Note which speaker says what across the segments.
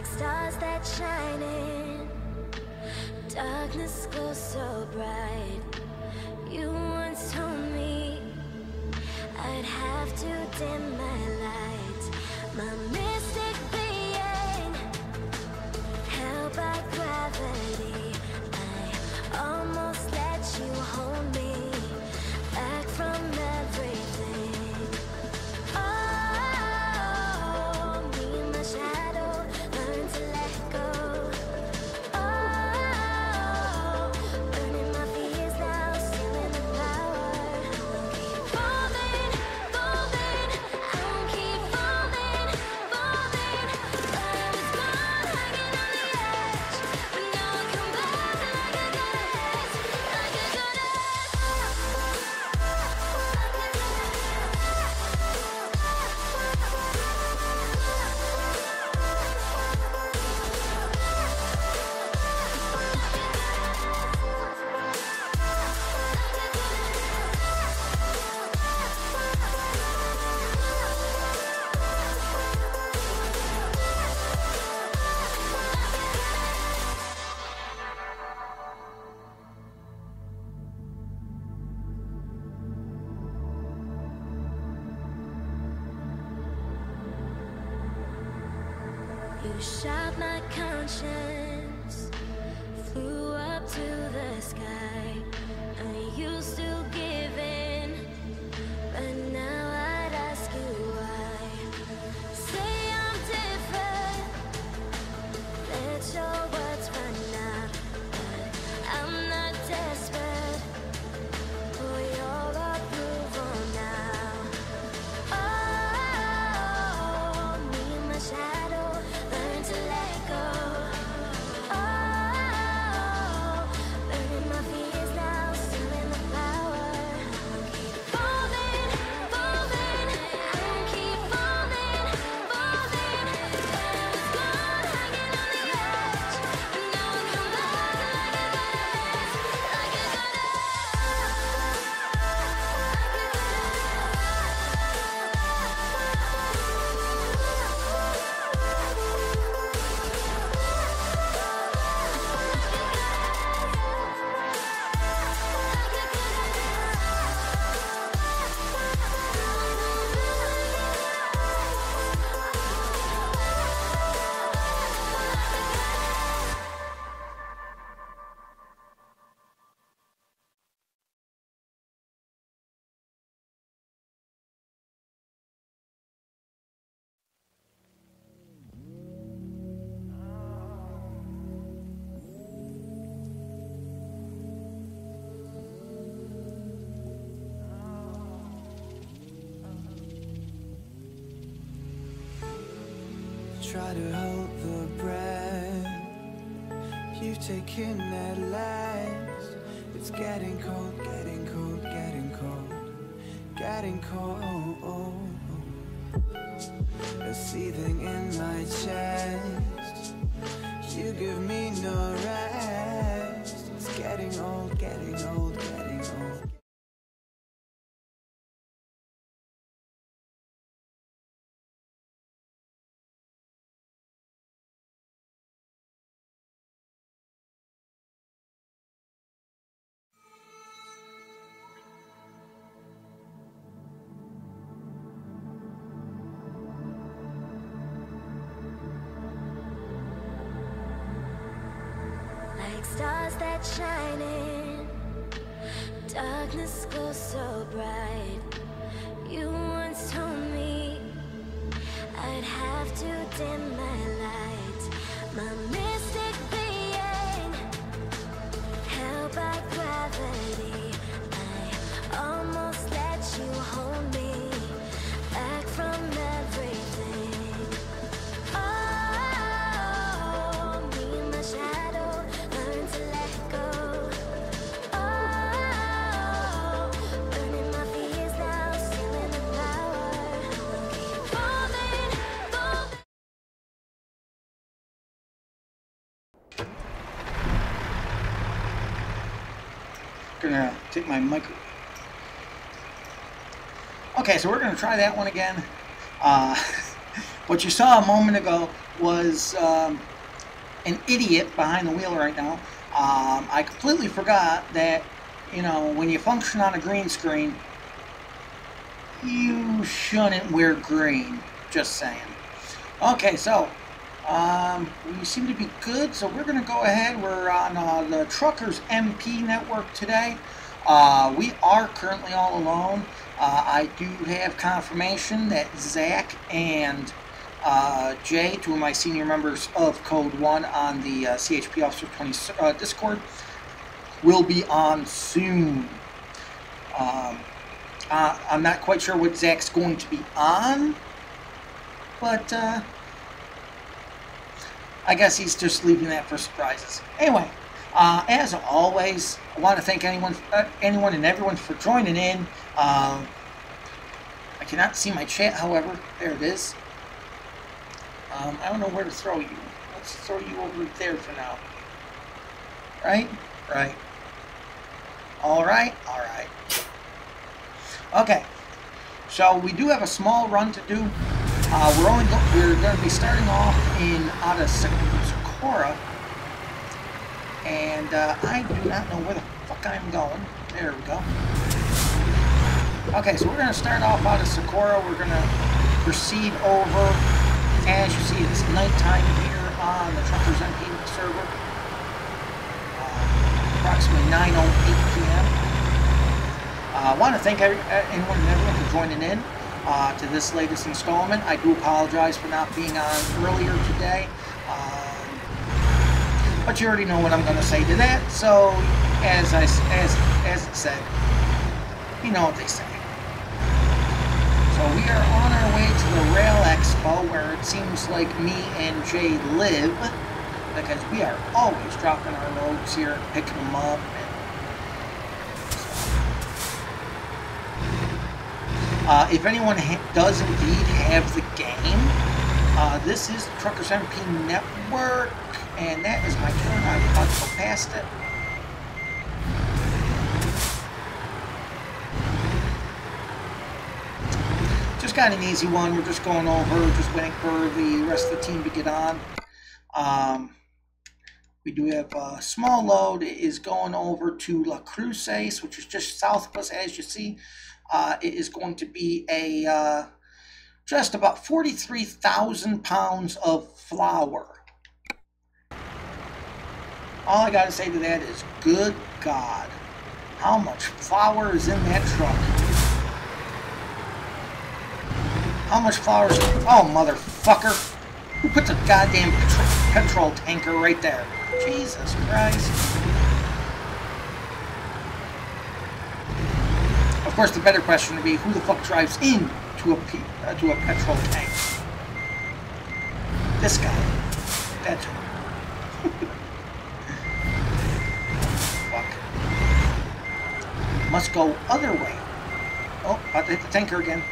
Speaker 1: stars that shine in darkness glows so bright. You once told me I'd have to dim my light, my mystic being held by gravity. I almost let you hold me back from everything. Oh, me and my shadow learn to let go. Oh, burning my fears now, stealing the power. Keep falling, falling, I won't keep falling, falling. Thought I was gone, hanging on the edge, but now I come back like a goddess, like a You shot my conscience, flew up to the sky. Are you still giving? But now I'd ask you why. Say I'm different, let your words run out. But I'm not desperate for your approval now. Oh, me and my shadow learn to let go. Oh, burning my fears now, stealing the power. Keep falling, falling, I won't keep falling, falling. Thought I was gone, hanging on the edge, but now I come back like a goddess, like a
Speaker 2: Try to hold the breath you've taken at last. It's getting cold, getting cold, getting cold, getting cold. A seething in my chest, you give me no rest. It's getting old, getting old, getting old.
Speaker 1: Like stars that shine in darkness glows so bright. You once told me I'd have to dim my light, my mystic being held by gravity. I almost let you hold me back from everything. Oh, me and my shadow learn to let go. Oh, burning my fears now, stealing the power. Keep falling, falling.
Speaker 3: Gonna take my mic. Okay, so we're gonna try that one again. What you saw a moment ago was an idiot behind the wheel right now. I completely forgot that, you know, when you function on a green screen, you shouldn't wear green. Just saying. Okay, so we seem to be good, so we're going to go ahead. We're on the Truckers MP network today. We are currently all alone. I do have confirmation that Zach and Jay, two of my senior members of Code 1 on the CHP Officer 20 Discord, will be on soon. I'm not quite sure what Zach's going to be on, but I guess he's just leaving that for surprises. Anyway, as always, I want to thank anyone and everyone for joining in. I cannot see my chat, however. There it is. I don't know where to throw you. Let's throw you over there for now. Right? Right. Alright, alright. Okay. So we do have a small run to do. We're going to be starting off out of Socorro. And I do not know where the fuck I'm going. There we go. Okay, so we're going to start off out of Socorro. We're going to proceed over. As you see, it's nighttime here on the Truckers MP server. Approximately 9:08 p.m. I want to thank anyone and everyone for joining in to this latest installment. I do apologize for not being on earlier today. But you already know what I'm going to say to that. So, as it said, you know what they say. So we are on our way to the Rail Expo, where it seems like me and Jay live, because we are always dropping our loads here and picking them up. If anyone does indeed have the game, this is the Truckers MP Network, and that is my turn. I'm about to go past it. Just got an easy one. We're just going over, just waiting for the rest of the team to get on. We do have a small load. It is going over to La Cruces, which is just south of us, as you see. It is going to be a just about 43,000 pounds of flour. All I gotta say to that is, good God, how much flour is in that truck? How much flour is... Oh, motherfucker. Who put the goddamn petrol tanker right there? Jesus Christ. Of course, the better question would be, who the fuck drives in to a petrol tank? This guy. That's who. Fuck. Must go other way. Oh, about to hit the tanker again.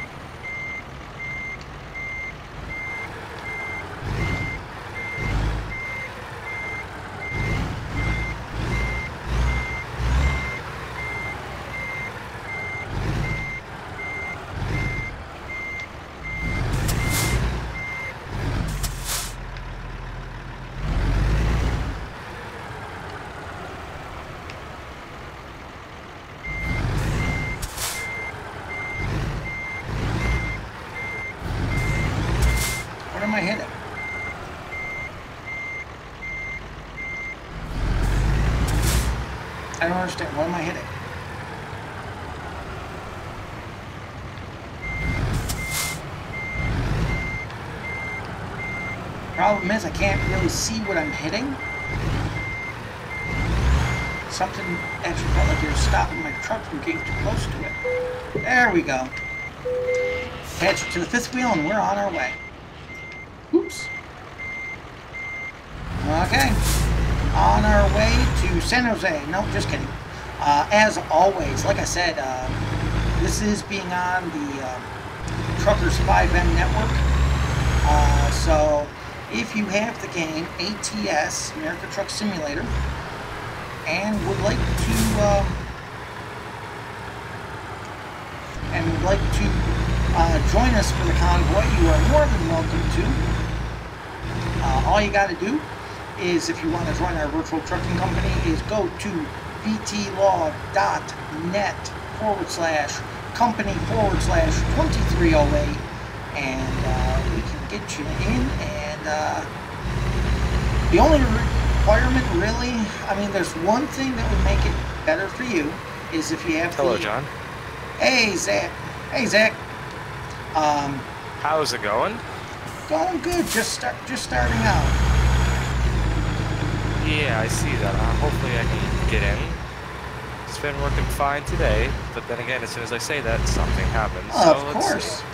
Speaker 3: What am I hitting? I don't understand. What am I hitting? Problem is, I can't really see what I'm hitting. Something actually felt like it was stopping my truck from getting too close to it. There we go. Attach it to the fifth wheel and we're on our way. Oops. Okay. On our way to San Jose. No, just kidding. As always, like I said, this is being on the Truckers fivem network. So if you have the game ATS, American Truck Simulator, and would like to join us for the convoy, you are more than welcome to. All you got to do is, if you want to join our virtual trucking company, is go to vtlog.net/company/2308, and we can get you in. And the only requirement, really, I mean, there's one thing that would make it better for you, is if you have
Speaker 4: Hello, John.
Speaker 3: Hey, Zach. Hey, Zach.
Speaker 4: How's it going?
Speaker 3: Going good. Just starting out.
Speaker 4: Yeah, I see that. Hopefully I can get in. It's been working fine today, but then again, as soon as I say that, something happens.
Speaker 3: Oh,
Speaker 4: so
Speaker 3: of
Speaker 4: let's
Speaker 3: course.
Speaker 4: see.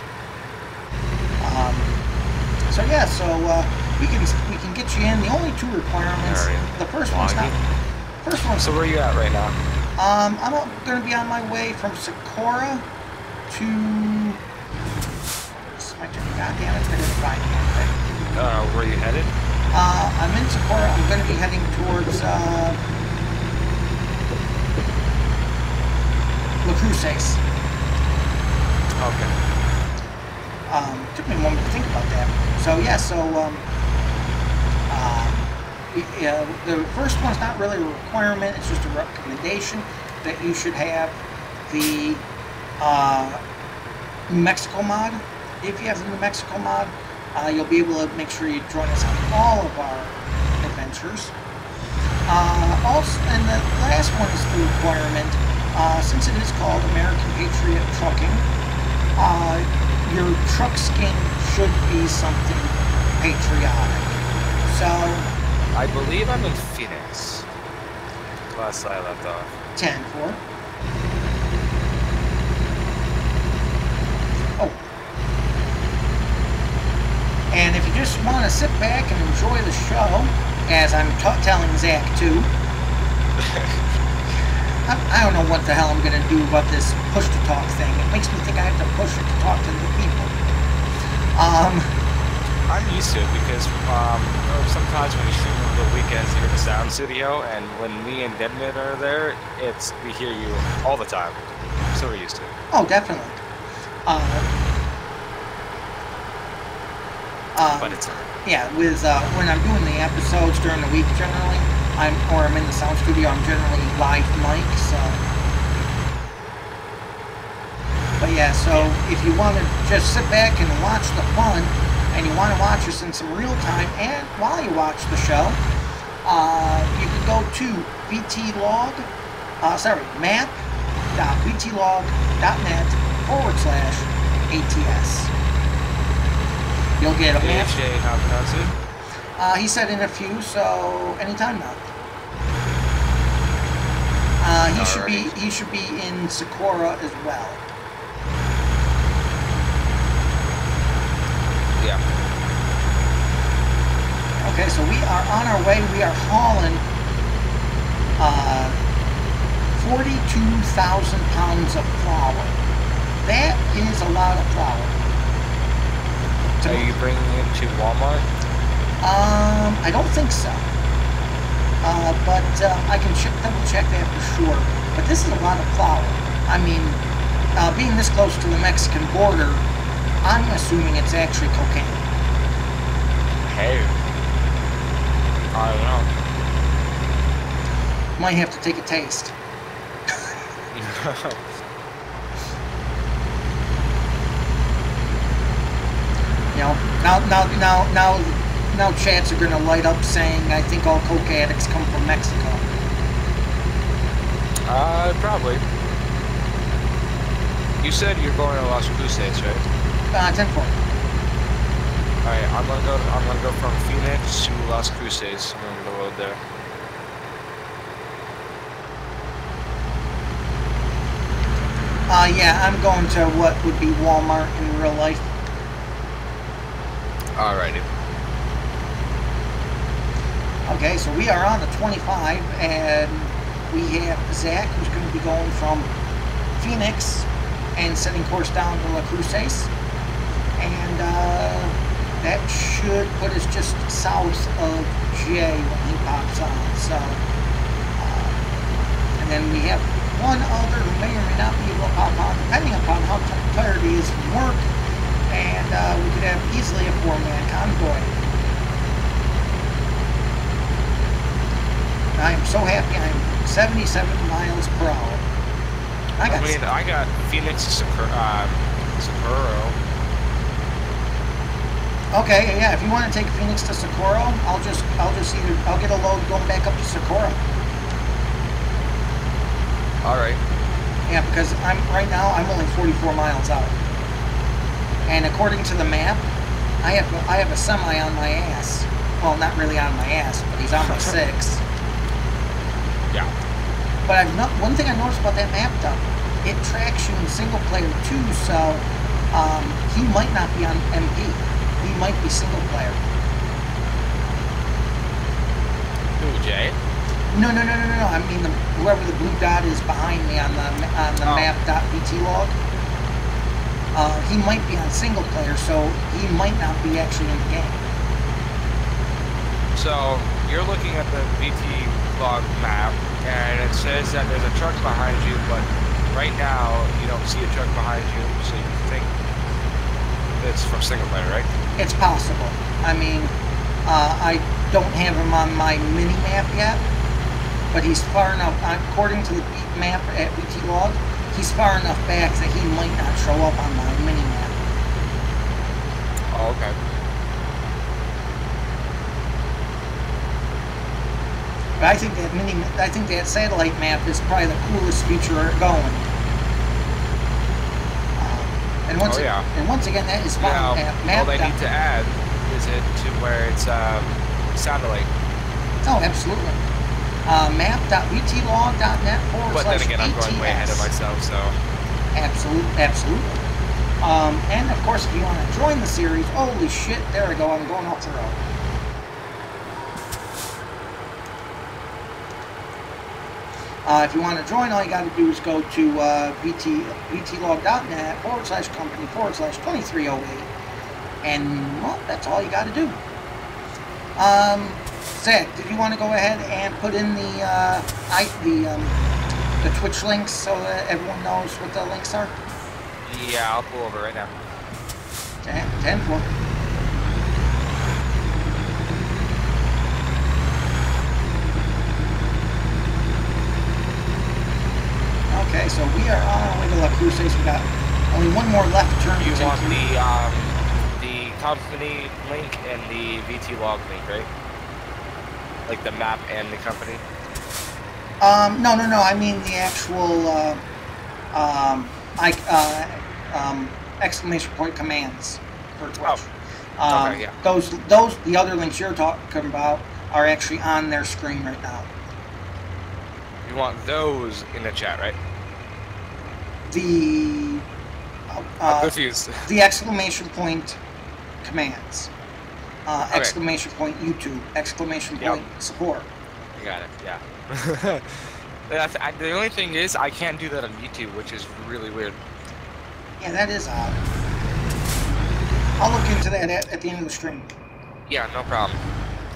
Speaker 3: So yeah, we can get you in. The only two requirements.
Speaker 4: Alright.
Speaker 3: The first one's not. First one's.
Speaker 4: So where are you at right now?
Speaker 3: I'm going to be on my way from Socorro to. God damn it! I didn't find anything.
Speaker 4: Where are you headed?
Speaker 3: I'm in Socorro. I'm going to be heading towards La Cruces.
Speaker 4: Okay.
Speaker 3: Took me a moment to think about that. So yeah, the first one's not really a requirement. It's just a recommendation that you should have the New Mexico mod. If you have the New Mexico mod, you'll be able to make sure you join us on all of our adventures. Also, and the last one is the requirement. Since it is called American Patriot Trucking, your truck skin should be something patriotic. So,
Speaker 4: I believe I'm in Phoenix. Last I left off.
Speaker 3: 10-4. Oh. And if you just want to sit back and enjoy the show, as I'm telling Zach too, I don't know what the hell I'm going to do about this push-to-talk thing. It makes me think I have to push it to talk to the people.
Speaker 4: I'm used to it because sometimes when we stream over the weekends here in the sound studio, and when me and Debnit are there, we hear you all the time. So we're used to it.
Speaker 3: Oh, definitely.
Speaker 4: But it's
Speaker 3: yeah, with when I'm doing the episodes during the week, generally, I'm in the sound studio. I'm generally live mic, so. But yeah, so if you want to just sit back and watch the fun, and you want to watch us in some real time, and while you watch the show, you can go to map.vtlog.net/ATS. You'll get a map.
Speaker 4: AJ, how pronounce it?
Speaker 3: He said in a few, so anytime now. He should be in Socorro as well.
Speaker 4: Yeah.
Speaker 3: Okay, so we are on our way. We are hauling 42,000 pounds of flour. That is a lot of flour.
Speaker 4: Are you bringing it to Walmart?
Speaker 3: I don't think so. But I can double check that for sure. But this is a lot of flour. I mean, being this close to the Mexican border, I'm assuming it's actually cocaine.
Speaker 4: Hey. I don't know.
Speaker 3: Might have to take a taste. You know, now chats are gonna light up saying, I think all coke addicts come from Mexico.
Speaker 4: Probably. You said you're going to Las Cruces, right?
Speaker 3: 10-4.
Speaker 4: Alright, I'm gonna go from Phoenix to Las Cruces. I'm on the road there.
Speaker 3: Yeah, I'm going to what would be Walmart in real life.
Speaker 4: Alrighty.
Speaker 3: Okay, so we are on the 25, and we have Zach, who's going to be going from Phoenix and setting course down to La Cruces. And that should put us just south of Jay when he pops on. So, and then we have one other who may or may not be able to pop on, depending upon how tired he is from work, and we could have easily a 4-man convoy. I am so happy. I'm 77 miles per hour. I
Speaker 4: got Phoenix to Socorro.
Speaker 3: Okay, yeah. If you want to take Phoenix to Socorro, I'll get a load going back up to Socorro.
Speaker 4: All right.
Speaker 3: Yeah, because I'm only 44 miles out, and according to the map, I have a semi on my ass. Well, not really on my ass, but he's on my 6.
Speaker 4: Yeah.
Speaker 3: But one thing I noticed about that map, though, it tracks you in single player too, so he might not be on MP. He might be single player.
Speaker 4: Who, Jay?
Speaker 3: No. I mean, whoever the blue dot is behind me on the map.bt log. He might be on single player, so he might not be actually in the game.
Speaker 4: So you're looking at the BT log map, and it says that there's a truck behind you, but right now you don't see a truck behind you, so you think it's from single player, right? It's
Speaker 3: possible. I mean, I don't have him on my mini map yet, but he's far enough. According to the map at BT log, he's far enough back that he might not show up on my mini map.
Speaker 4: Oh, okay.
Speaker 3: But I think that satellite map is probably the coolest feature going. And once again, that is found at map.
Speaker 4: All they need to add is it to where it's satellite.
Speaker 3: Oh, absolutely. Map.btlog.net /
Speaker 4: But then again, I'm going way ahead of myself, so.
Speaker 3: Absolutely. And of course, if you want to join the series, holy shit, there I go, I'm going off the road. If you want to join, all you got to do is go to btlog.net / company / 2308. And, well, that's all you got to do. Zach, did you want to go ahead and put in the Twitch links so that everyone knows what the links are?
Speaker 4: Yeah, I'll pull over right now.
Speaker 3: 10-4. Okay, so we are on our way to La Cruces. We got only one more left turn.
Speaker 4: You want the company link and the VT log link, right? Like the map and the company?
Speaker 3: No. I mean the actual exclamation point commands for Twitch.
Speaker 4: Okay, yeah.
Speaker 3: Those the other links you're talking about are actually on their screen right now.
Speaker 4: You want those in the chat, right? I'm confused.
Speaker 3: The exclamation point commands. Okay. Exclamation point YouTube. Exclamation point support.
Speaker 4: You got it, yeah. The only thing is, I can't do that on YouTube, which is really weird.
Speaker 3: Yeah, that is odd. I'll look into that at the end of the stream.
Speaker 4: Yeah, no problem.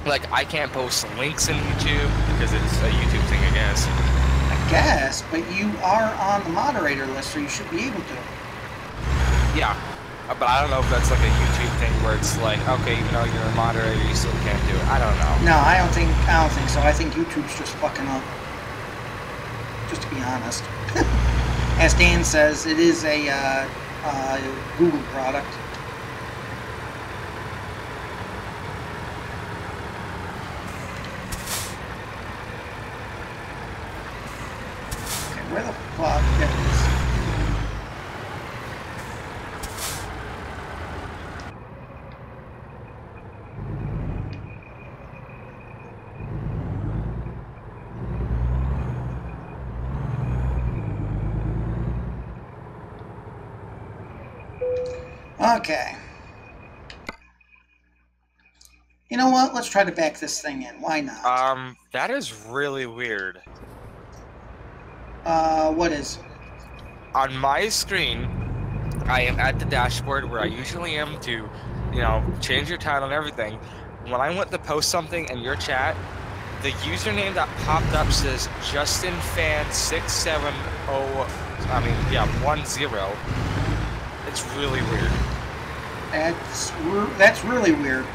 Speaker 4: Like, I can't post links in YouTube because it's a YouTube thing, I guess.
Speaker 3: I guess, but you are on the moderator list, so you should be able to.
Speaker 4: Yeah, but I don't know if that's like a YouTube thing where it's like, okay, even though you're a moderator, you still can't do it. I don't know.
Speaker 3: No, I don't think so. I think YouTube's just fucking up. Just to be honest. As Dan says, it is a Google product. Okay, where the fuck? There it is. Okay. You know what? Let's try to back this thing in. Why not?
Speaker 4: That is really weird.
Speaker 3: What is?
Speaker 4: On my screen, I am at the dashboard where I usually am to, change your title and everything. When I went to post something in your chat, the username that popped up says JustinFan670. I mean, yeah, 10. It's really weird.
Speaker 3: That's really weird.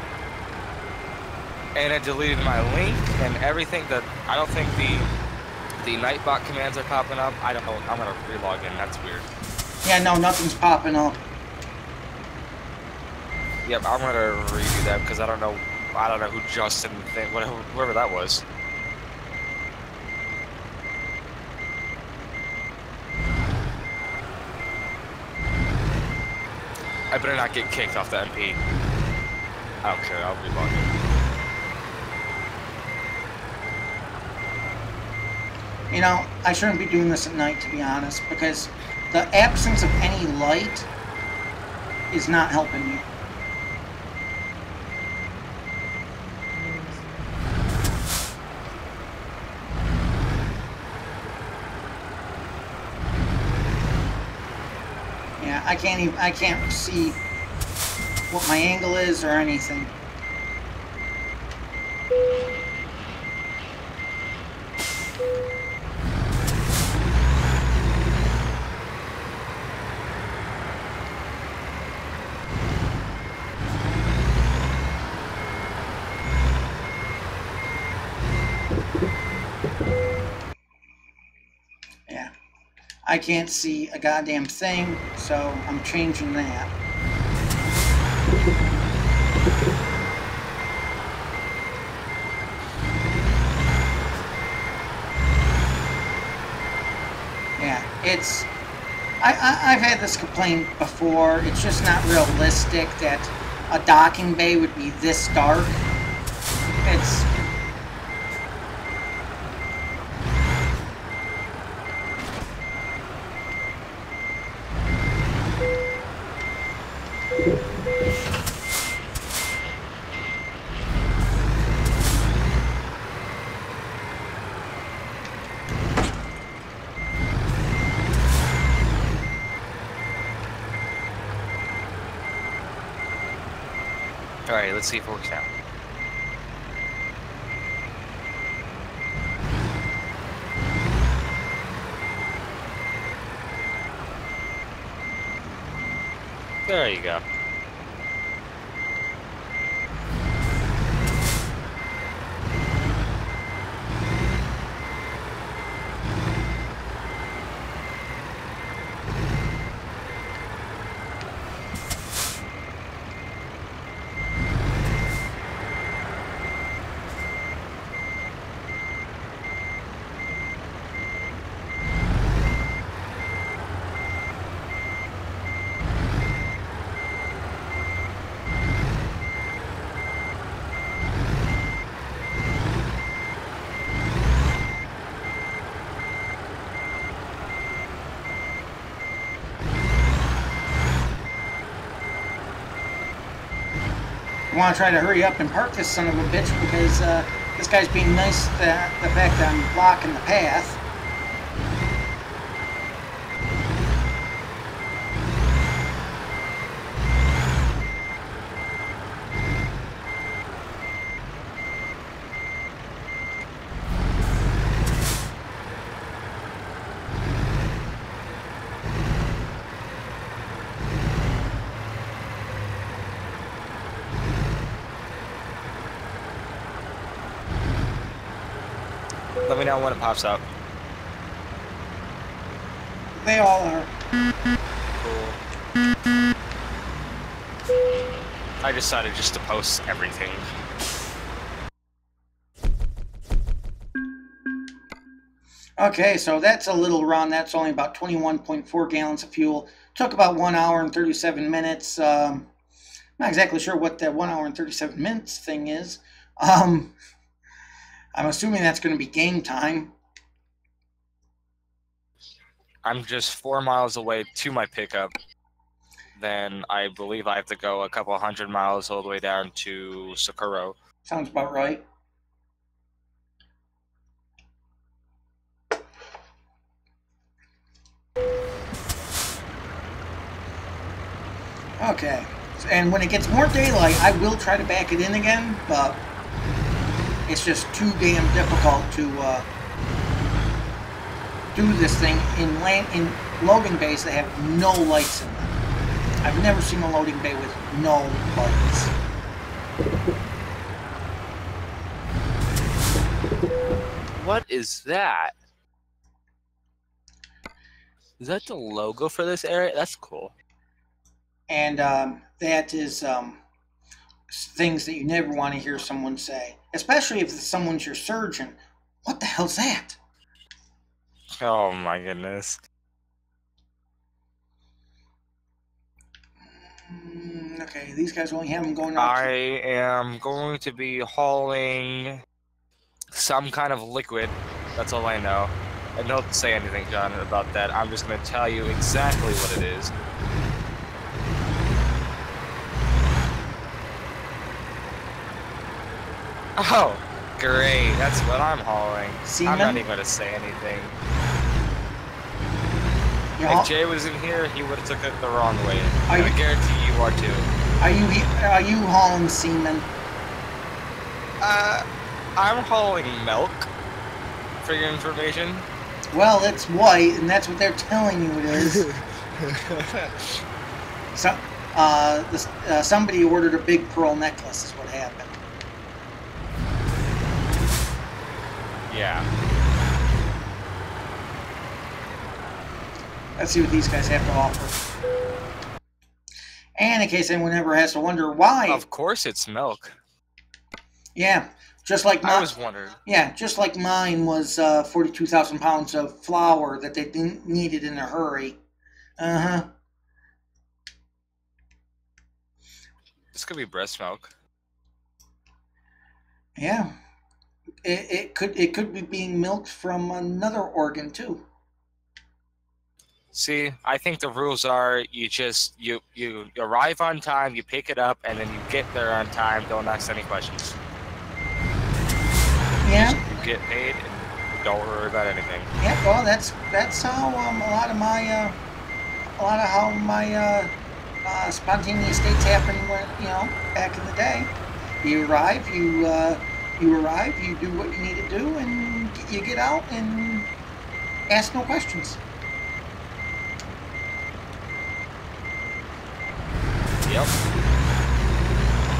Speaker 4: And it deleted my link and everything. That I don't think the Nightbot commands are popping up. I don't know. I'm gonna relog in. That's weird.
Speaker 3: Yeah, no, nothing's popping up.
Speaker 4: Yep, I'm gonna redo that because I don't know who Justin, whoever that was. I better not get kicked off the MP. I don't care. I'll relog in.
Speaker 3: You know, I shouldn't be doing this at night, to be honest, because the absence of any light is not helping me. Yeah, I can't see what my angle is or anything. I can't see a goddamn thing, so I'm changing that. Yeah, it's... I've had this complaint before. It's just not realistic that a docking bay would be this dark. It's...
Speaker 4: Alright, let's see if it works out. There you go.
Speaker 3: I want to try to hurry up and park this son of a bitch because this guy's being nice that the fact that I'm blocking the path.
Speaker 4: Let me know when it pops up.
Speaker 3: They all are.
Speaker 4: Cool. I decided just to post everything.
Speaker 3: Okay, so that's a little run. That's only about 21.4 gallons of fuel. Took about 1 hour and 37 minutes. Not exactly sure what that 1 hour and 37 minutes thing is. I'm assuming that's going to be game time.
Speaker 4: I'm just 4 miles away to my pickup. Then I believe I have to go a couple 100 miles all the way down to Socorro.
Speaker 3: Sounds about right. Okay. And when it gets more daylight, I will try to back it in again, but It's just too damn difficult to do this thing in loading bays that have no lights in them. I've never seen a loading bay with no lights.
Speaker 4: What is that? Is that the logo for this area? That's cool.
Speaker 3: And that is things that you never want to hear someone say, especially if someone's your surgeon. What the hell's that?
Speaker 4: Oh my goodness.
Speaker 3: Okay, these guys only have them going out.
Speaker 4: I am going to be hauling some kind of liquid. That's all I know. I don't say anything, John, about that. I'm just going to tell you exactly what it is. Oh, great. That's what I'm hauling.
Speaker 3: Semen?
Speaker 4: I'm not even going to say anything.
Speaker 3: Yeah.
Speaker 4: If Jay was in here, he would have took it the wrong way.
Speaker 3: Are
Speaker 4: I
Speaker 3: you-
Speaker 4: guarantee you are too.
Speaker 3: Are you hauling semen?
Speaker 4: I'm hauling milk, for your information.
Speaker 3: Well, it's white, and that's what they're telling you it is. So, somebody ordered a big pearl necklace is what happened.
Speaker 4: Yeah.
Speaker 3: Let's see what these guys have to offer. And in case anyone ever has to wonder why.
Speaker 4: Of course it's milk.
Speaker 3: Yeah, just like
Speaker 4: I was wondering.
Speaker 3: Yeah, just like mine was 42,000 pounds of flour that they needed in a hurry. Uh-huh.
Speaker 4: This could be breast milk.
Speaker 3: Yeah. It could be being milked from another organ too.
Speaker 4: See, I think the rules are you arrive on time, you pick it up, and then you get there on time. Don't ask any questions.
Speaker 3: Yeah.
Speaker 4: You get paid and don't worry about anything.
Speaker 3: Yeah. Well, that's how a lot of how my spontaneous dates happened when back in the day. You arrive, you do what you need to do, and you get out and ask no questions.
Speaker 4: Yep.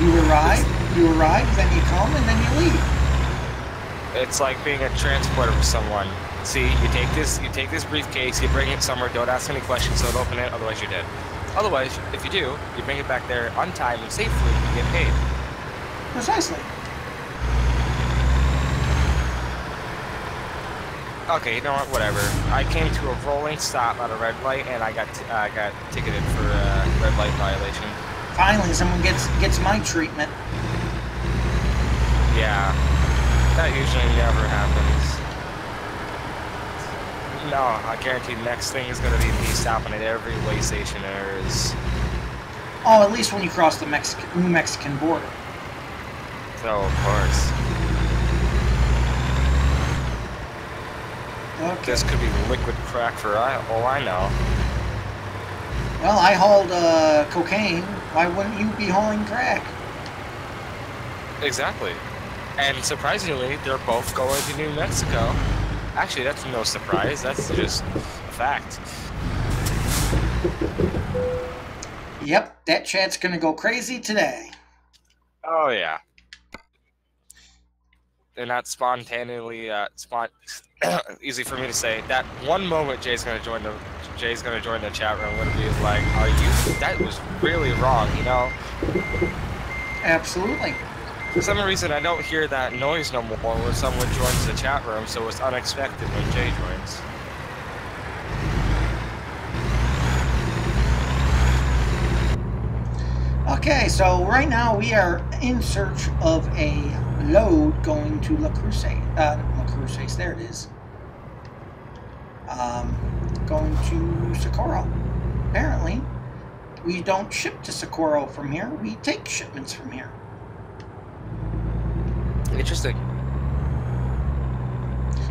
Speaker 3: You arrive, then you come, and then you leave.
Speaker 4: It's like being a transporter for someone. See, you take this briefcase, you bring it somewhere, don't ask any questions, don't open it, otherwise you're dead. Otherwise, if you do, you bring it back there on time and safely, you get paid.
Speaker 3: Precisely.
Speaker 4: Okay, you know what? Whatever. I came to a rolling stop at a red light, and I got ticketed for a red light violation.
Speaker 3: Finally, someone gets my treatment.
Speaker 4: Yeah, that usually never happens. No, I guarantee next thing is going to be me stopping at every way station there is.
Speaker 3: Oh, at least when you cross the New Mexican border.
Speaker 4: Oh, of course.
Speaker 3: Okay.
Speaker 4: This could be liquid crack for all I know.
Speaker 3: Well, I hauled cocaine. Why wouldn't you be hauling crack?
Speaker 4: Exactly. And surprisingly, they're both going to New Mexico. Actually, that's no surprise. That's just a fact.
Speaker 3: Yep, that chat's gonna go crazy today.
Speaker 4: Oh, yeah. They're not spontaneously easy for me to say. That one moment Jay's gonna join the chat room would be like, "Are you? That was really wrong," you know?
Speaker 3: Absolutely.
Speaker 4: For some reason, I don't hear that noise no more when someone joins the chat room, so it's unexpected when Jay joins.
Speaker 3: Okay, so right now we are in search of a load going to La Cruces, there it is. Going to Socorro. Apparently, we don't ship to Socorro from here, we take shipments from here.
Speaker 4: Interesting.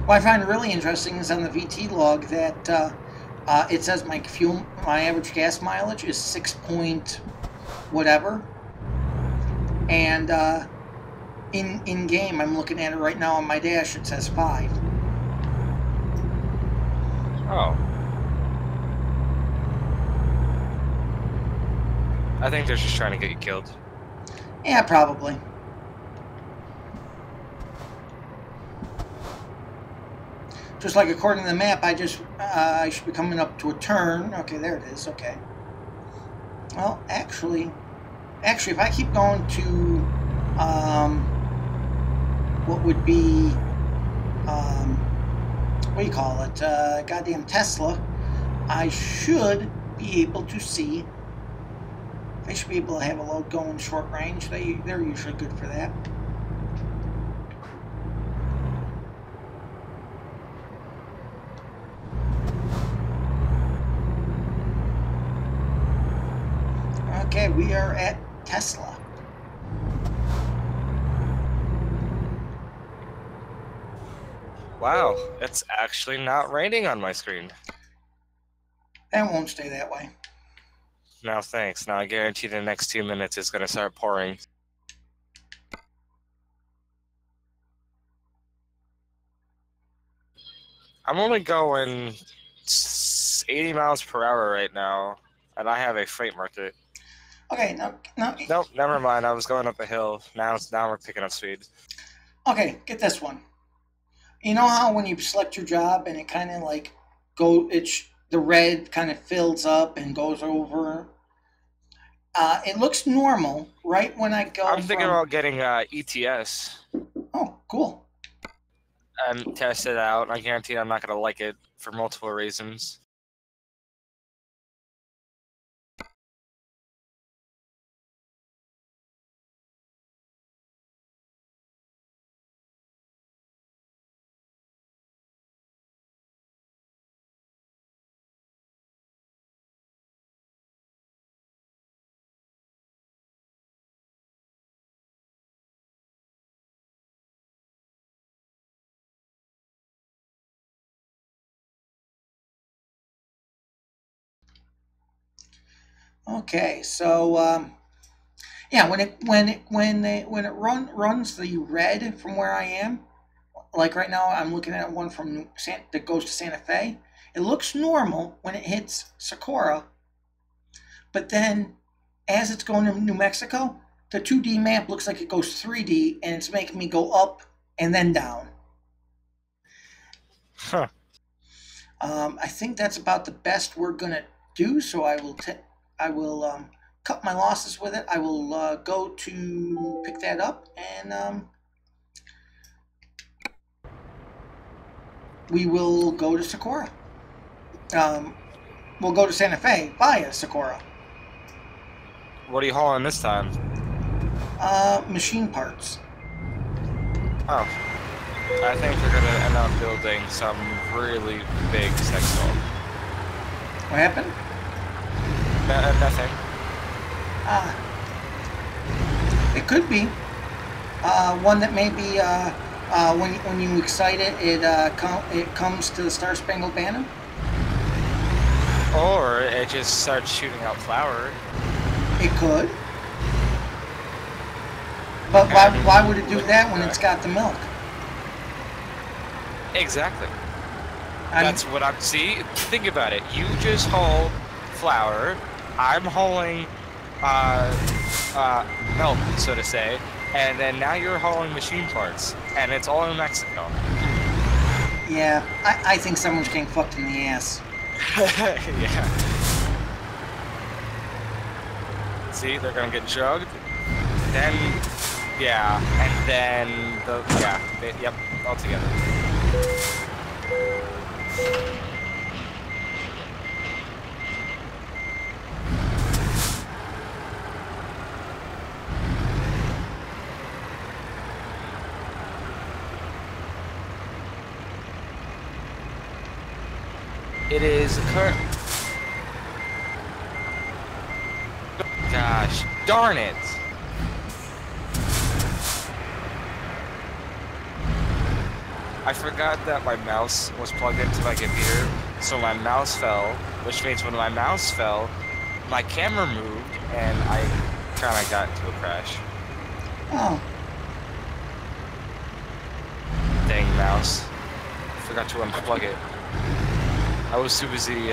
Speaker 3: What I find really interesting is on the VT log that it says my average gas mileage is 6 point whatever, and in game. I'm looking at it right now on my dash. It says 5.
Speaker 4: Oh. I think they're just trying to get you killed.
Speaker 3: Yeah, probably. Just like according to the map, I should be coming up to a turn. Okay, there it is. Okay. Well, actually, if I keep going to what would be what do you call it? Goddamn Tesla. I should be able to see. They should be able to have a load going short range. They're usually good for that. Okay, we are at Tesla.
Speaker 4: Wow, it's actually not raining on my screen.
Speaker 3: That won't stay that way.
Speaker 4: No, thanks. Now I guarantee the next 2 minutes it's going to start pouring. I'm only going 80 miles per hour right now, and I have a freight market.
Speaker 3: Okay, now.
Speaker 4: Nope, never mind. I was going up a hill. Now we're picking up speed.
Speaker 3: Okay, get this one. You know how when you select your job and it kind of like the red kind of fills up and goes over. It looks normal right when I go.
Speaker 4: I'm thinking about getting ETS.
Speaker 3: Oh, cool.
Speaker 4: And test it out. I guarantee I'm not going to like it for multiple reasons.
Speaker 3: Okay, so yeah, when it runs the red from where I am, like right now I'm looking at one from that goes to Santa Fe. It looks normal when it hits Socorro, but then as it's going to New Mexico, the 2D map looks like it goes 3D, and it's making me go up and then down.
Speaker 4: Huh.
Speaker 3: I think that's about the best we're gonna do. So I will cut my losses with it. I will go to pick that up, and we will go to Socorro. We'll go to Santa Fe via Socorro.
Speaker 4: What are you hauling this time?
Speaker 3: Machine parts.
Speaker 4: Oh. I think we're going to end up building some really big sex doll.
Speaker 3: What happened?
Speaker 4: Nothing.
Speaker 3: It could be. One that maybe when you excite it, it comes to the Star Spangled Banner.
Speaker 4: Or it just starts shooting out flour.
Speaker 3: It could. But why would it do that when it's got the milk?
Speaker 4: Exactly. That's what I'm... See? Think about it. You just haul flour. I'm hauling milk, so to say. And then now you're hauling machine parts. And it's all in Mexico.
Speaker 3: Yeah, I think someone's getting fucked in the ass.
Speaker 4: Yeah. See, they're gonna get drugged. Then, yeah, and then yep, all together. It is current. Gosh, darn it! I forgot that my mouse was plugged into my computer, so my mouse fell, which means when my mouse fell, my camera moved, and I kind of got into a crash.
Speaker 3: Oh.
Speaker 4: mouse. Forgot to unplug it. I was too busy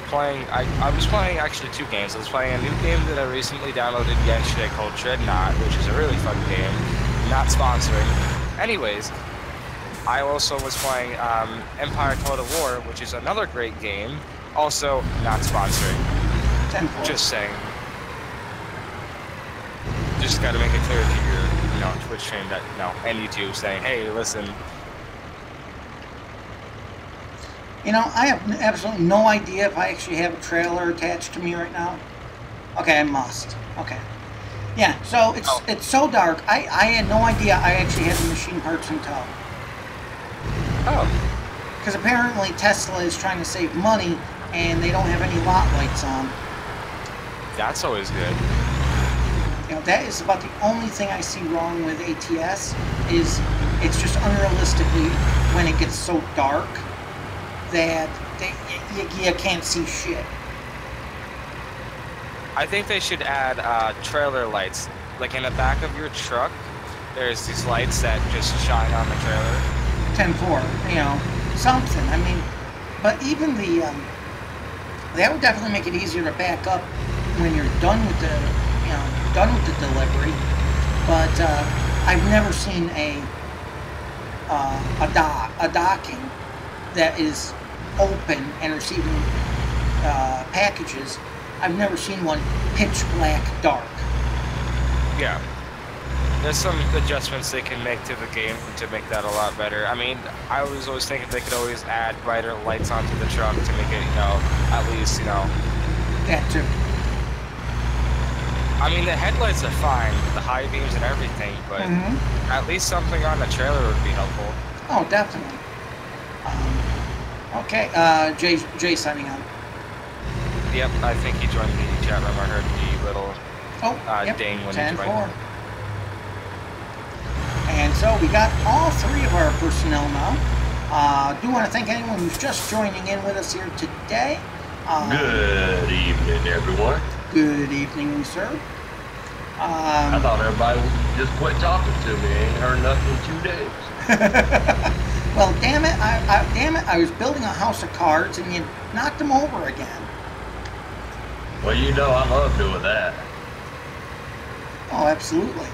Speaker 4: playing. I was playing actually 2 games. I was playing a new game that I recently downloaded yesterday called Dreadnought, which is a really fun game. Not sponsoring. Anyways, I also was playing Empire Total War, which is another great game. Also not sponsoring.
Speaker 3: 10-4.
Speaker 4: Just saying. Just got to make it clear to your, Twitch stream that, and YouTube saying, hey, listen.
Speaker 3: I have absolutely no idea if I actually have a trailer attached to me right now. Okay, I must. Okay. Yeah, so it's so dark. I had no idea I actually had the machine parts in tow.
Speaker 4: Oh.
Speaker 3: Because apparently Tesla is trying to save money and they don't have any lot lights on.
Speaker 4: That's always good.
Speaker 3: That is about the only thing I see wrong with ATS is it's just unrealistically when it gets so dark that you can't see shit.
Speaker 4: I think they should add trailer lights. Like in the back of your truck, there's these lights that just shine on the trailer.
Speaker 3: 10-4, something. I mean, but even that would definitely make it easier to back up when you're done with the delivery. But I've never seen a docking that is open and receiving packages. I've never seen one pitch black dark.
Speaker 4: Yeah. There's some adjustments they can make to the game to make that a lot better. I mean, I was always thinking they could always add brighter lights onto the truck to make it, at least,
Speaker 3: That too.
Speaker 4: I mean, the headlights are fine, the high beams and everything, but at least something on the trailer would be helpful.
Speaker 3: Oh, definitely. Okay, Jay signing out.
Speaker 4: Yep, I think he joined the chat room. I heard the little ding when he joined.
Speaker 3: And so we got all 3 of our personnel now. Do want to thank anyone who's just joining in with us here today.
Speaker 5: Good evening, everyone.
Speaker 3: Good evening, sir.
Speaker 5: I thought everybody would just quit talking to me. I ain't heard nothing in 2 days.
Speaker 3: Well, damn it! I was building a house of cards, and you knocked them over again.
Speaker 5: Well, I love doing that.
Speaker 3: Oh, absolutely.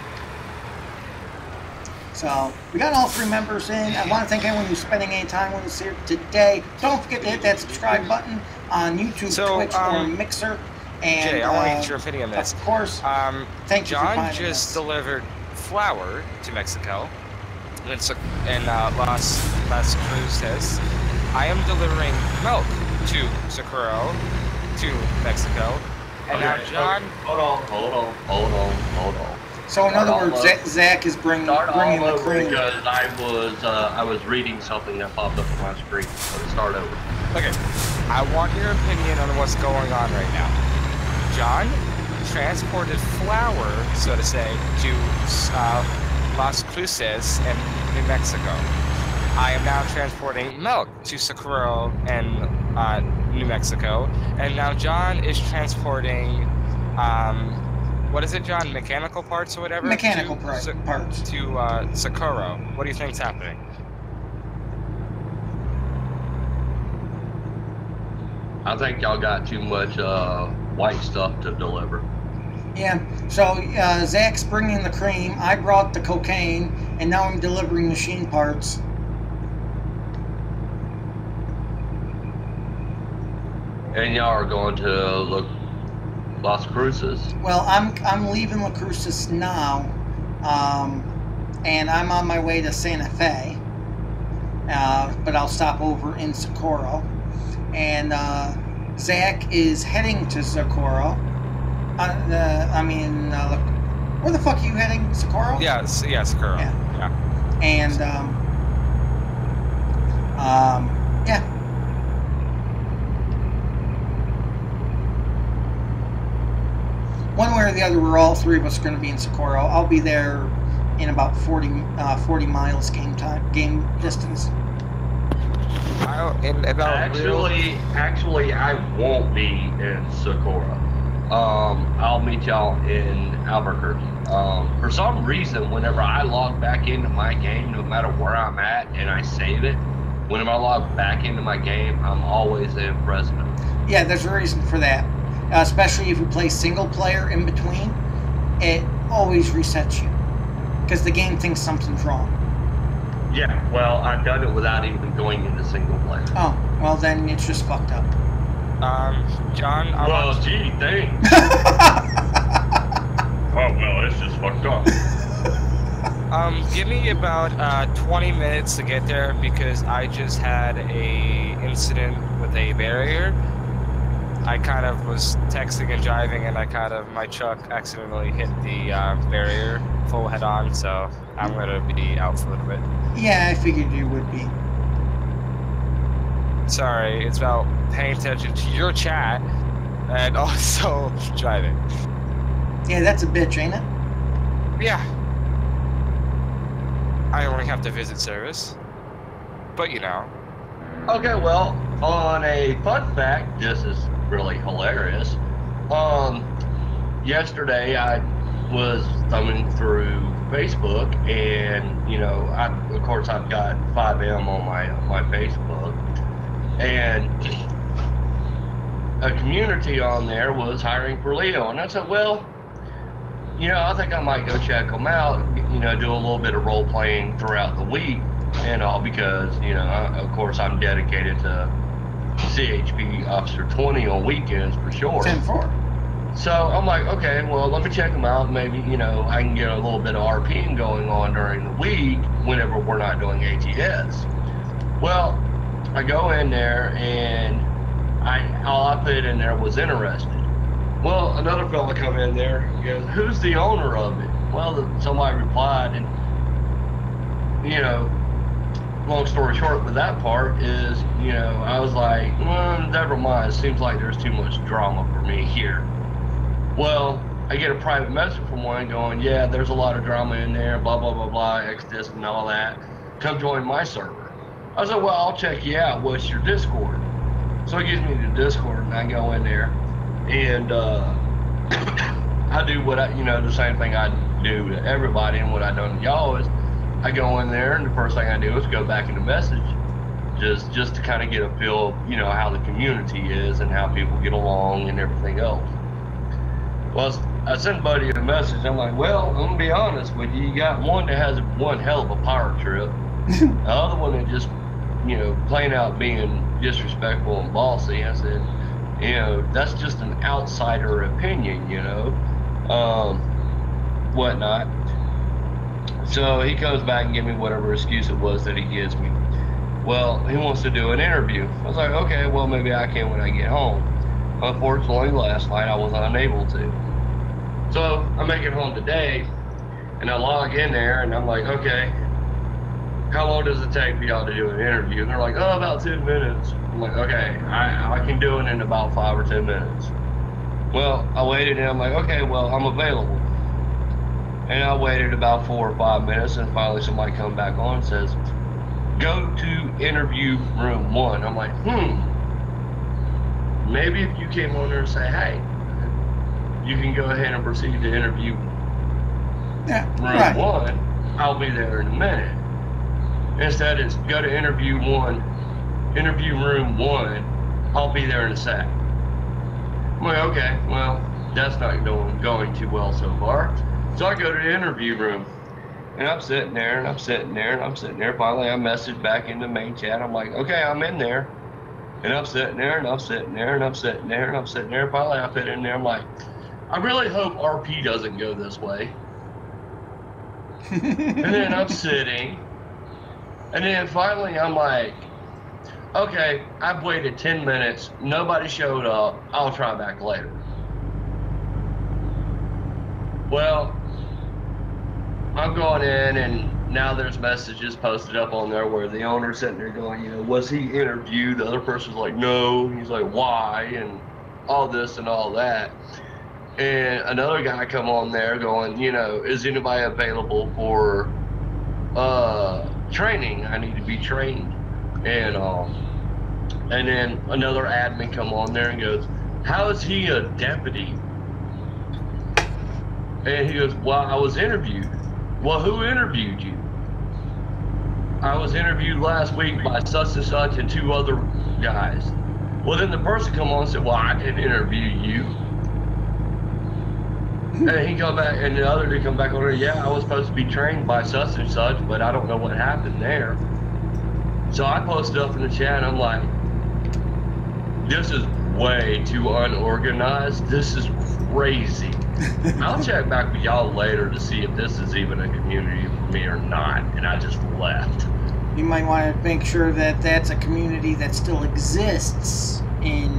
Speaker 3: So, we got all 3 members in. I want to thank anyone who's spending any time with us here today. Don't forget to hit that subscribe button on YouTube, Twitch, or Mixer. And,
Speaker 4: Jay, I want to get your opinion on this.
Speaker 3: Of course. Thank you for
Speaker 4: John
Speaker 3: finding
Speaker 4: just
Speaker 3: us.
Speaker 4: delivered flour to Mexico. In Las Cruces. I am delivering milk to Socorro, to Mexico. And now John...
Speaker 5: Hold on.
Speaker 3: So in other words, Zach is bringing the cream.
Speaker 5: Because I was reading something that popped up on my screen. So let's start over.
Speaker 4: Okay, I want your opinion on what's going on right now. John transported flour, so to say, to Las Cruces in New Mexico. I am now transporting milk to Socorro and New Mexico, and now John is transporting, what is it, John? Mechanical parts or whatever?
Speaker 3: Mechanical parts.
Speaker 4: To Socorro. What do you think's happening?
Speaker 5: I think y'all got too much white stuff to deliver.
Speaker 3: Yeah, so Zach's bringing the cream, I brought the cocaine, and now I'm delivering machine parts.
Speaker 5: And y'all are going to Las Cruces.
Speaker 3: Well, I'm leaving La Cruces now, and I'm on my way to Santa Fe, but I'll stop over in Socorro. And Zach is heading to Socorro. Where the fuck are you heading? Socorro?
Speaker 4: Yeah, Socorro. Yeah.
Speaker 3: And, yeah. One way or the other, we're all 3 of us going to be in Socorro. I'll be there in about 40 miles game distance.
Speaker 5: Actually, I won't be in Socorro. I'll meet y'all in Albuquerque. For some reason, whenever I log back into my game, no matter where I'm at, and I save it, whenever I log back into my game, I'm always in Fresno.
Speaker 3: Yeah, there's a reason for that. Especially if you play single player in between, it always resets you because the game thinks something's wrong.
Speaker 5: Yeah, well, I've done it without even going into single player.
Speaker 3: Oh, well then it's just fucked up.
Speaker 4: John, I
Speaker 5: Well,
Speaker 4: want
Speaker 5: gee, thanks. Oh, well, it's just fucked up.
Speaker 4: give me about 20 minutes to get there because I just had a incident with a barrier. I kind of was texting and driving, and my truck accidentally hit the barrier full head on, so I'm gonna be out for a little bit.
Speaker 3: Yeah, I figured you would be.
Speaker 4: Sorry, it's about paying attention to your chat and also driving.
Speaker 3: Yeah, that's a bitch, ain't it?
Speaker 4: Yeah. I only have to visit service, but you know.
Speaker 5: Okay, well, on a fun fact, this is really hilarious. Yesterday I was thumbing through Facebook, and you know, of course I've got fivem on my Facebook, and a community on there was hiring for Leo, and I said, well, you know, I think I might go check them out. You know, do a little bit of role playing throughout the week and all, because you know, of course I'm dedicated to CHP Officer 20 on weekends for sure.
Speaker 3: 10-4.
Speaker 5: So I'm like, okay, well, let me check them out. Maybe, you know, I can get a little bit of RPing going on during the week whenever we're not doing ATS. Well, I go in there and all I put in there was interested. Well, another fella come in there, he goes, who's the owner of it? Well, somebody replied, and, you know, long story short with that part is, you know, I was like, well, never mind. It seems like there's too much drama for me here. Well, I get a private message from one going, yeah, there's a lot of drama in there, blah, blah, blah, blah, X-Disc and all that. Come join my server. I said, well, I'll check you out. What's your Discord? So he gives me the Discord, and I go in there, and I do the same thing I do to everybody, and what I done to y'all is I go in there, and the first thing I do is go back in the message, just to kind of get a feel of, you know, how the community is and how people get along and everything else. Well, I sent Buddy a message. I'm like, well, I'm gonna be honest with you. You got one that has one hell of a power trip, the other one that just, you know, plain out being disrespectful and bossy. I said, you know, that's just an outsider opinion, you know, whatnot. So he comes back and gives me whatever excuse it was that he gives me. Well, he wants to do an interview. I was like, okay, well, maybe I can when I get home. Unfortunately, last night I was unable to. So I make it home today, and I log in there, and I'm like, okay, how long does it take for y'all to do an interview? And they're like, oh, about 10 minutes. I'm like, okay, I can do it in about 5 or 10 minutes. Well, I waited, and I'm like, okay, well, I'm available. And I waited about 4 or 5 minutes, and finally somebody come back on and says, go to interview room 1. I'm like, maybe if you came on there and say, hey, you can go ahead and proceed to interview room 1, I'll be there in a minute. Instead, it's go to interview room 1, I'll be there in a sec. I'm like, okay, well, that's not going too well so far. So I go to the interview room, and I'm sitting there, and I'm sitting there, and I'm sitting there. Finally, I message back in the main chat. I'm like, okay, I'm in there. And I'm sitting there, and I'm sitting there, and I'm sitting there, and I'm sitting there. Finally, I put in there, I'm like, I really hope RP doesn't go this way. And then I'm sitting, and then finally I'm like, okay, I've waited 10 minutes. Nobody showed up. I'll try back later. Well, I'm going in, and now there's messages posted up on there where the owner's sitting there going, you know, was he interviewed? The other person's like, no. He's like, why? And all this and all that. And another guy come on there going, you know, is anybody available for training? I need to be trained. And then another admin come on there and goes, how is he a deputy And he goes, well, I was interviewed. Well, who interviewed you? I was interviewed last week by such and such and 2 other guys. Well, then the person come on and said, well, I didn't interview you. And he come back, and the other dude come back over, yeah, I was supposed to be trained by such and such, but I don't know what happened there. So I posted up in the chat, and I'm like, this is way too unorganized. This is crazy. I'll check back with y'all later to see if this is even a community for me or not, and I just left.
Speaker 3: You might want to make sure that that's a community that still exists in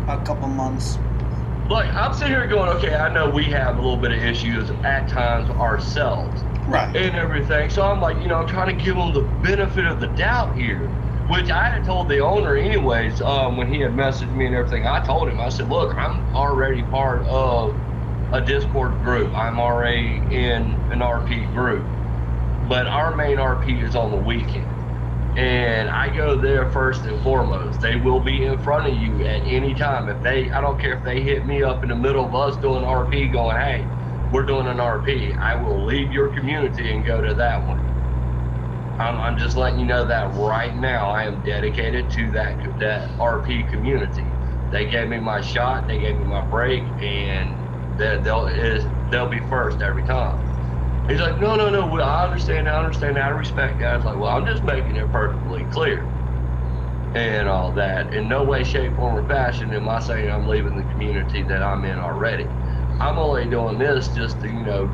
Speaker 3: a couple months.
Speaker 5: Like, I'm sitting here going, okay, I know we have a little bit of issues at times ourselves.
Speaker 3: Right.
Speaker 5: And everything. So I'm like, I'm trying to give them the benefit of the doubt here, which I had told the owner anyways, when he had messaged me and everything. I told him, I said, look, I'm already part of a Discord group. I'm already in an RP group, but our main RP is on the weekend. And I go there first and foremost. They will be in front of you at any time. I don't care if they hit me up in the middle of us doing RP going, hey, we're doing an RP. I will leave your community and go to that one. I'm just letting you know that right now. I am dedicated to that RP community. They gave me my shot, they gave me my break, and they'll be first every time. He's like, no, well, I understand, I respect that. I was like, well, I'm just making it perfectly clear and all that. In no way, shape, form, or fashion am I saying I'm leaving the community that I'm in already. I'm only doing this just to,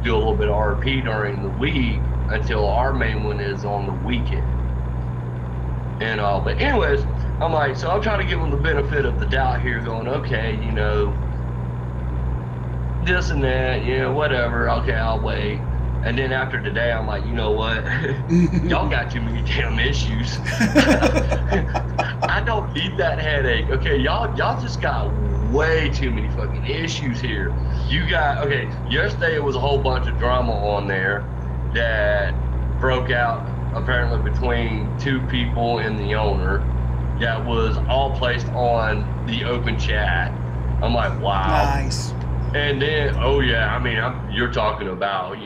Speaker 5: do a little bit of RP during the week until our main one is on the weekend and all. But anyways, I'm like, so I'm trying to give them the benefit of the doubt here, going, okay, this and that, whatever, okay, I'll wait. And then after today, I'm like, you know what? Y'all got too many damn issues. I don't need that headache. Okay, y'all just got way too many fucking issues here. Yesterday it was a whole bunch of drama on there that broke out apparently between 2 people and the owner that was all placed on the open chat. I'm like, wow.
Speaker 3: Nice.
Speaker 5: And then, oh yeah, you're talking about,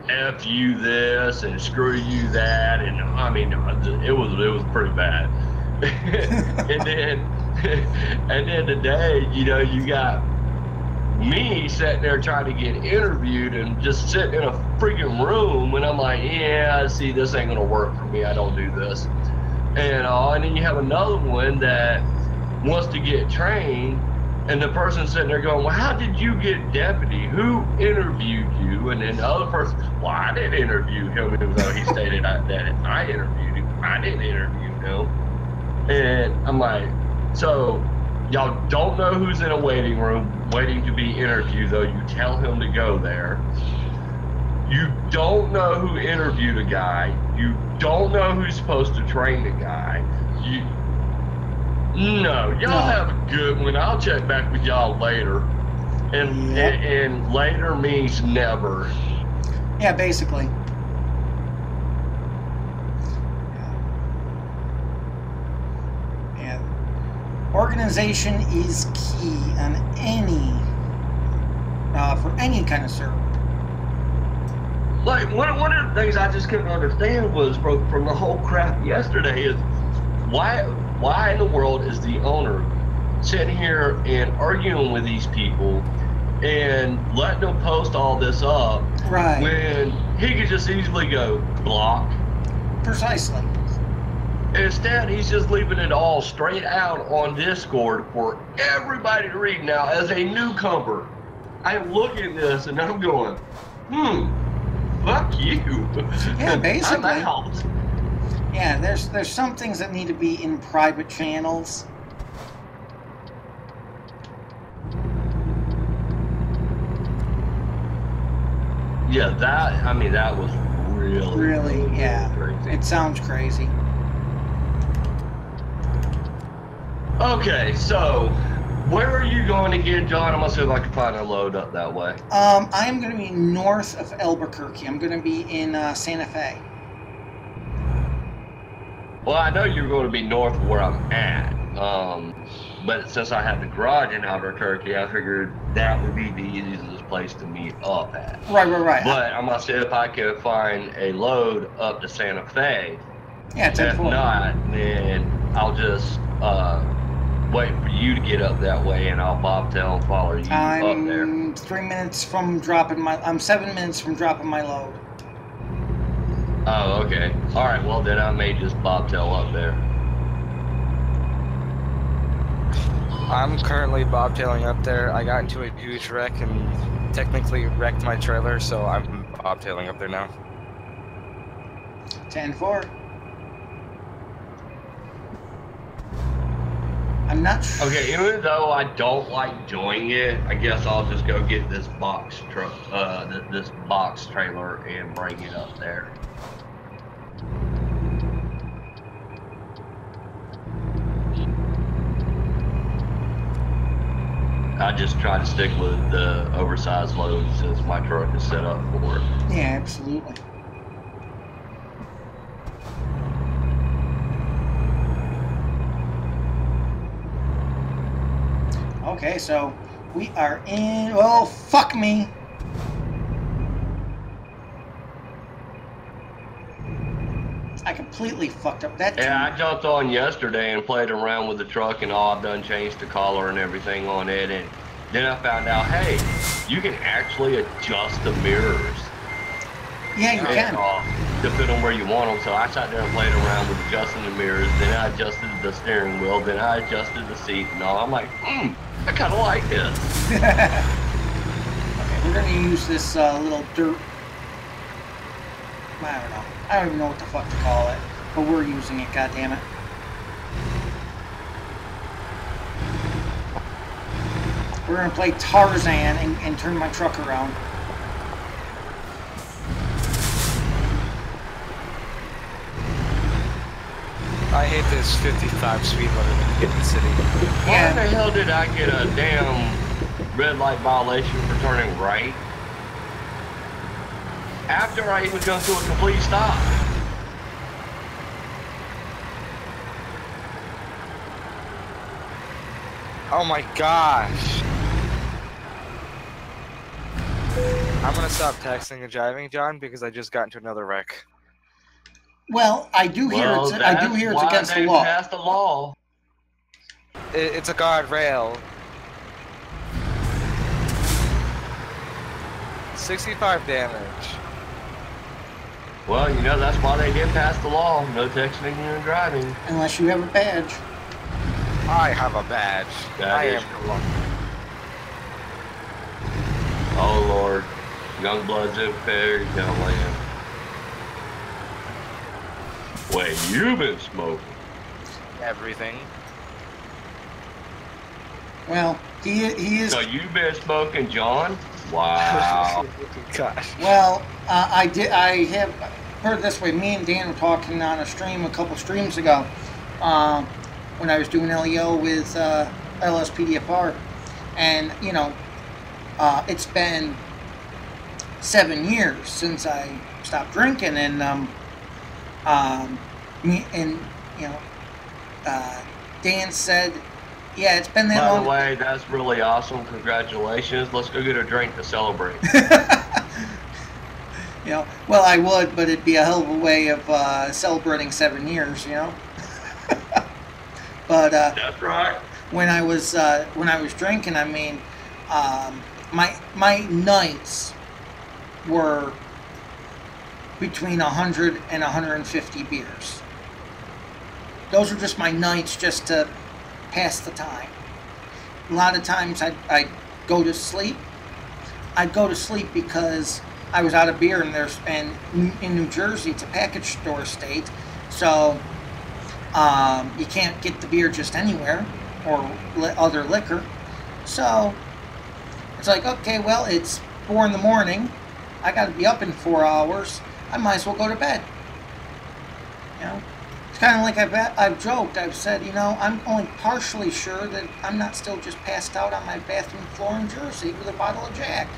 Speaker 5: F you this and screw you that, and it was pretty bad. and then today, you got me sitting there trying to get interviewed and just sitting in a freaking room, and I'm like, yeah, see, this ain't gonna work for me. I don't do this, and then you have another one that wants to get trained. And the person sitting there going, well, how did you get deputy? Who interviewed you? And then the other person, well, I didn't interview him, even though he stated that I interviewed him. I didn't interview him. And I'm like, so y'all don't know who's in a waiting room waiting to be interviewed, though you tell him to go there. You don't know who interviewed a guy. You don't know who's supposed to train the guy. No, y'all have a good one. I'll check back with y'all later. And later means never.
Speaker 3: Yeah, basically. Yeah. Organization is key on for any kind of server.
Speaker 5: Like, one of the things I just couldn't understand was from the whole crap yesterday is why in the world is the owner sitting here and arguing with these people and letting them post all this up,
Speaker 3: right,
Speaker 5: when he could just easily go block?
Speaker 3: Precisely.
Speaker 5: Instead, he's just leaving it all straight out on Discord for everybody to read. Now, as a newcomer, I'm looking at this and I'm going, fuck you.
Speaker 3: Yeah, basically.
Speaker 5: I'm out.
Speaker 3: Yeah, there's some things that need to be in private channels.
Speaker 5: Yeah, that was really
Speaker 3: yeah.
Speaker 5: crazy.
Speaker 3: It sounds crazy.
Speaker 5: Okay, so where are you going again, John? I'm gonna see if I can find a load up that way.
Speaker 3: I'm going to be north of Albuquerque. I'm going to be in Santa Fe.
Speaker 5: Well, I know you're going to be north of where I'm at, but since I have the garage in Albuquerque, I figured that would be the easiest place to meet up at.
Speaker 3: Right.
Speaker 5: But I'm gonna see if I can find a load up to Santa Fe.
Speaker 3: Yeah,
Speaker 5: If
Speaker 3: 10-4.
Speaker 5: not, then I'll just wait for you to get up that way, and I'll bobtail and follow you up there.
Speaker 3: I'm 3 minutes from dropping my. I'm 7 minutes from dropping my load.
Speaker 5: Oh, okay. All right. Well, then I may just bobtail up there.
Speaker 4: I'm currently bobtailing up there. I got into a huge wreck and technically wrecked my trailer, so I'm bobtailing up there now.
Speaker 3: 10-4. I'm not sure.
Speaker 5: Okay, even though I don't like doing it, I guess I'll just go get this box truck, this box trailer, and bring it up there. I just try to stick with the oversized loads since my truck is set up for it.
Speaker 3: Yeah, absolutely. Okay, so we are in. Oh, fuck me. I completely fucked up that.
Speaker 5: Yeah, I jumped on yesterday and played around with the truck and all. I've done changed the collar and everything on it, and then I found out, hey, you can actually adjust the mirrors.
Speaker 3: Yeah, you can.
Speaker 5: To fit them where you want them. So I sat there and played around with adjusting the mirrors. Then I adjusted the steering wheel. Then I adjusted the seat and all. I'm like, I kind of like this.
Speaker 3: Okay, we're gonna use this little dirt. I don't know. I don't even know what the fuck to call it, but we're using it. God damn it. We're gonna play Tarzan and turn my truck around.
Speaker 4: I hate this 55 speed limit in the city.
Speaker 5: Why the hell did I get a damn red light violation for turning right after I even come to a complete stop?
Speaker 4: Oh my gosh. I'm gonna stop texting and driving, John, because I just got into another wreck.
Speaker 3: Well, I do hear it's against the law.
Speaker 5: Passed the law.
Speaker 4: It's a guardrail. 65 damage.
Speaker 5: Well, you know, that's why they did pass the law. No texting and driving.
Speaker 3: Unless you have a badge.
Speaker 4: I have a badge. I am.
Speaker 5: Oh, Lord. Young bloods in fairy tale land. Wait, you've been smoking?
Speaker 4: Everything.
Speaker 3: Well, he is.
Speaker 5: So you've been smoking, John? Wow.
Speaker 4: Gosh.
Speaker 3: Well, I have heard it this way. Me and Dan were talking on a stream a couple streams ago when I was doing LEO with LSPDFR, and you know, it's been 7 years since I stopped drinking, and Dan said, yeah, it's been that long.
Speaker 5: By the way, that's really awesome. Congratulations. Let's go get a drink to celebrate.
Speaker 3: You know, well, I would, but it'd be a hell of a way of celebrating 7 years, you know. But
Speaker 5: That's right.
Speaker 3: when I was drinking, I mean, my nights were between 100 and 150 beers. Those were just my nights, just to pass the time. A lot of times I'd go to sleep. I'd go to sleep because I was out of beer, and in New Jersey it's a package store state, so you can't get the beer just anywhere or other liquor. So it's like, okay, well, it's 4 in the morning. I got to be up in 4 hours. I might as well go to bed. You know, it's kind of like I've joked. I've said, you know, I'm only partially sure that I'm not still just passed out on my bathroom floor in Jersey with a bottle of Jack.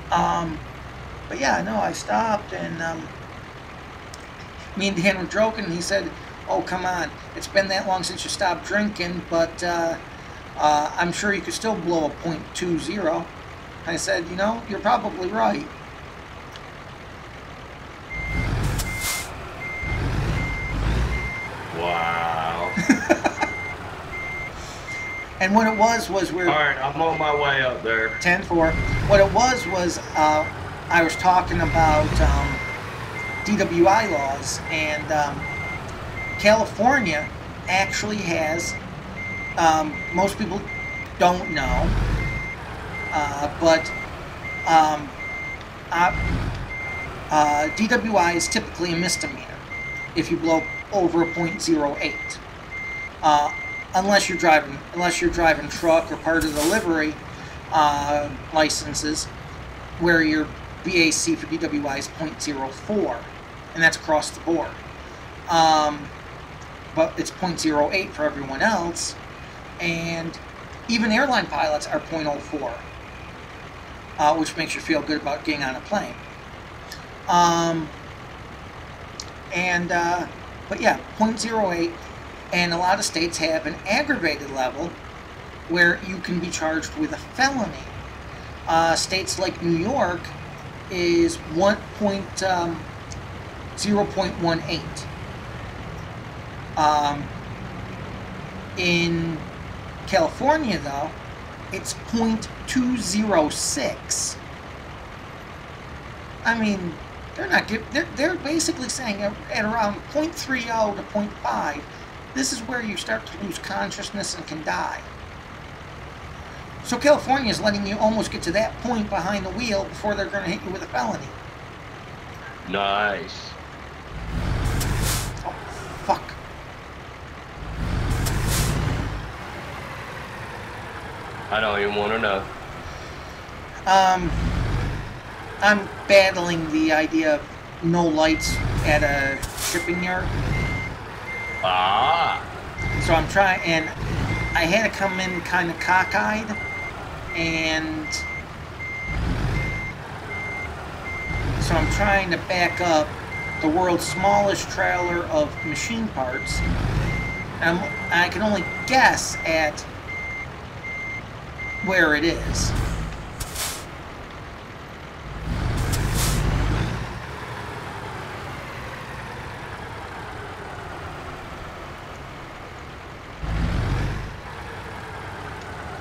Speaker 3: But yeah, no, I stopped, and me and Dan were joking, and he said, oh, come on, it's been that long since you stopped drinking, but I'm sure you could still blow a .20. I said, you know, you're probably right.
Speaker 5: Wow.
Speaker 3: And what it was we're...
Speaker 5: All right, I'm on my way up there.
Speaker 3: 10-4. What it was I was talking about DWI laws, and California actually has, most people don't know, but DWI is typically a misdemeanor if you blow over a .08. Unless you're driving truck or part of the livery licenses, where your BAC for DWI is .04, and that's across the board. But it's .08 for everyone else, and even airline pilots are .04, which makes you feel good about getting on a plane. But yeah, .08. And a lot of states have an aggravated level where you can be charged with a felony. States like New York is 0.18. In California, though, it's 0.206. I mean, they're basically saying at around 0.30 to 0.5. This is where you start to lose consciousness and can die. So California is letting you almost get to that point behind the wheel before they're going to hit you with a felony.
Speaker 5: Nice.
Speaker 3: Oh, fuck.
Speaker 5: I don't even want to know.
Speaker 3: I'm battling the idea of no lights at a shipping yard.
Speaker 5: Ah.
Speaker 3: So I'm trying, and I had to come in kind of cockeyed, and so I'm trying to back up the world's smallest trailer of machine parts. I can only guess at where it is.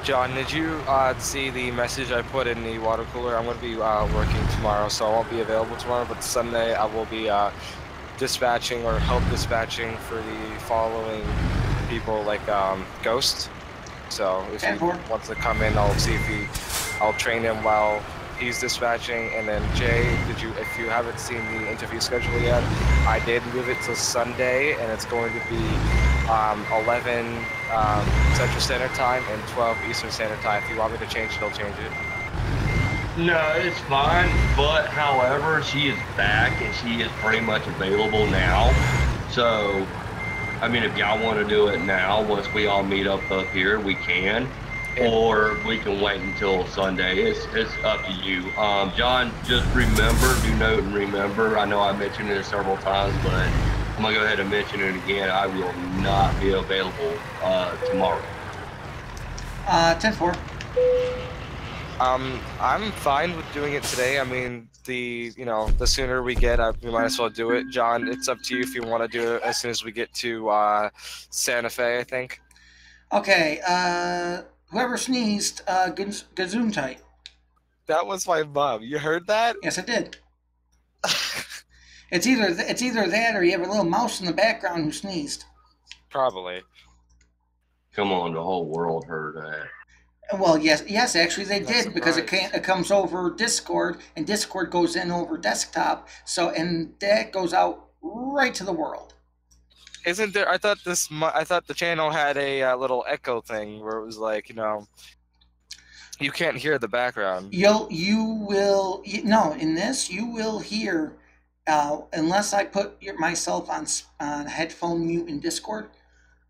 Speaker 4: John, did you see the message I put in the water cooler? I'm going to be working tomorrow, so I won't be available tomorrow, but Sunday I will be dispatching or help dispatching for the following people like Ghost. So if he wants to come in, I'll see if I'll train him while he's dispatching. And then Jay, if you haven't seen the interview schedule yet, I did move it to Sunday, and it's going to be 11 Central Standard Time and 12 Eastern Standard Time. If you want me to change it, I'll change it.
Speaker 5: No, it's fine. But however, she is back and she is pretty much available now. So, I mean, if y'all want to do it now, once we all meet up here, we can. Or we can wait until Sunday. It's up to you. John, just remember, do note and remember. I know I mentioned it several times, but I'm gonna go ahead and mention it again. I will not be available tomorrow.
Speaker 3: 10-4.
Speaker 4: I'm fine with doing it today. I mean, the sooner we get, we might as well do it. John, it's up to you if you want to do it as soon as we get to Santa Fe, I think.
Speaker 3: Okay, whoever sneezed, gazoon tight.
Speaker 4: That was my mom. You heard that?
Speaker 3: Yes, I did. It's either that or you have a little mouse in the background who sneezed.
Speaker 4: Probably.
Speaker 5: Come on, the whole world heard that.
Speaker 3: Well, yes, actually they did,
Speaker 4: surprised.
Speaker 3: because it comes over Discord, and Discord goes in over desktop, and that goes out right to the world.
Speaker 4: Isn't there? I thought the channel had a little echo thing where it was like, you can't hear the background.
Speaker 3: In this you will hear, unless I put myself on headphone mute in Discord,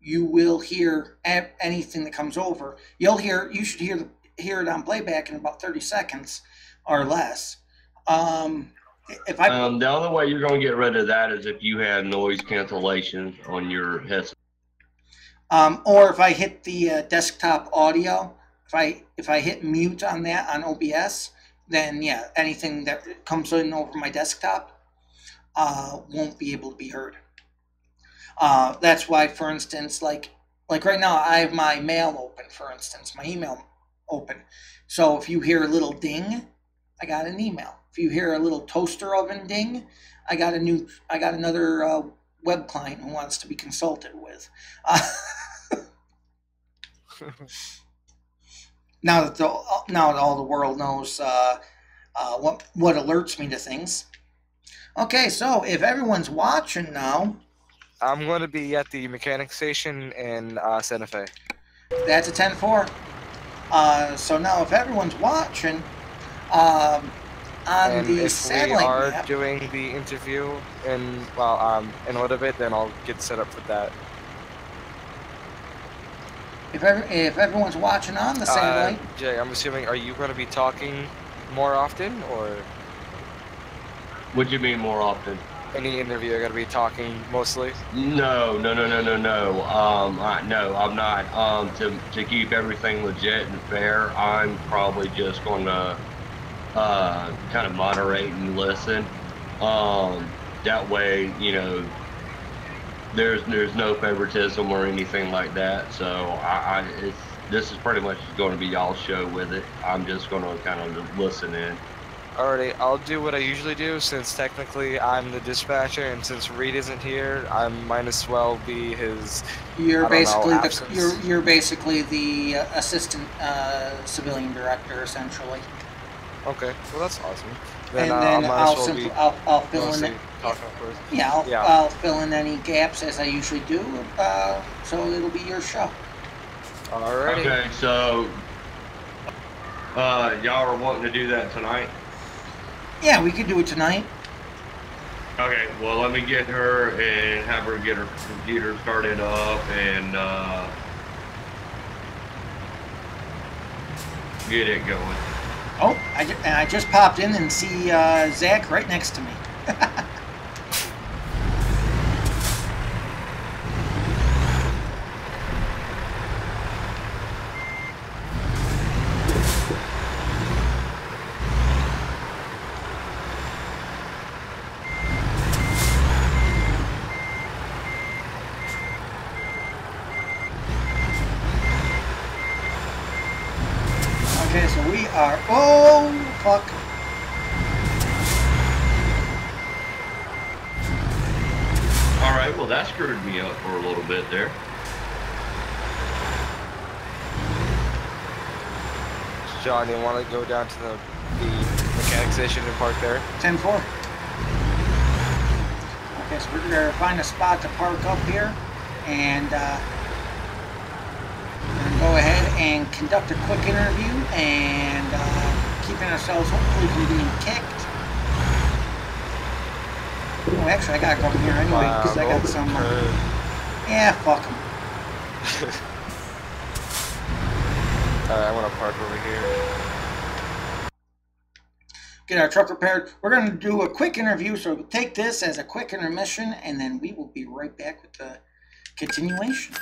Speaker 3: you will hear anything that comes over. You should hear it on playback in about 30 seconds or less. The
Speaker 5: only way you're going to get rid of that is if you have noise cancellation on your headset.
Speaker 3: Or if I hit the desktop audio if I hit mute on that on OBS, then yeah, anything that comes in over my desktop won't be able to be heard. That's why, for instance, like right now, I have my mail open, for instance, my email open. So if you hear a little ding, I got an email. If you hear a little toaster oven ding, I got another web client who wants to be consulted with. Now that all the world knows what alerts me to things. Okay, so if everyone's watching now,
Speaker 4: I'm going to be at the mechanic station in Santa Fe.
Speaker 3: that's a 10-4. So now if everyone's watching, on
Speaker 4: And
Speaker 3: the
Speaker 4: if we
Speaker 3: satellite
Speaker 4: are
Speaker 3: map,
Speaker 4: doing the interview in a little bit, then I'll get set up for that.
Speaker 3: if everyone's watching on the satellite,
Speaker 4: Jay, I'm assuming, are you going to be talking more often, or
Speaker 5: What do you mean more often?
Speaker 4: any interview you're going to be talking mostly?
Speaker 5: No. No, I'm not. To keep everything legit and fair, I'm probably just going to kind of moderate and listen. That way, you know, there's no favoritism or anything like that. So this is pretty much going to be y'all's show with it. I'm just going to kind of listen in.
Speaker 4: Alrighty, I'll do what I usually do, since technically I'm the dispatcher, and since Reed isn't here, I might as well be his.
Speaker 3: you're
Speaker 4: absence.
Speaker 3: basically the assistant civilian director, essentially.
Speaker 4: Okay, well that's awesome. Then,
Speaker 3: And
Speaker 4: I
Speaker 3: then
Speaker 4: might
Speaker 3: I'll
Speaker 4: as well be
Speaker 3: I'll fill in
Speaker 4: mostly
Speaker 3: it.
Speaker 4: talking first.
Speaker 3: Yeah,
Speaker 4: Yeah.
Speaker 3: I'll fill in any gaps as I usually do. So it'll be your show.
Speaker 4: Alrighty.
Speaker 5: Okay, so y'all are wanting to do that tonight?
Speaker 3: Yeah, we could do it tonight.
Speaker 5: Okay, well, let me get her and have her get her computer started up and get it going.
Speaker 3: Oh, I just popped in and see Zach right next to me. Okay, so we are. Oh, fuck.
Speaker 5: All right, well, that screwed me up for a little bit there.
Speaker 4: John, you want to go down to the mechanic station and park there?
Speaker 3: 10-4. Okay, so we're going to find a spot to park up here, and we're going to go ahead and conduct a quick interview, and keeping ourselves hopefully from being kicked. Oh, actually, I got to come here anyway, because I got some... yeah, fuck them.
Speaker 4: I want to park over here.
Speaker 3: Get our truck repaired. We're going to do a quick interview, so we'll take this as a quick intermission, and then we will be right back with the continuation.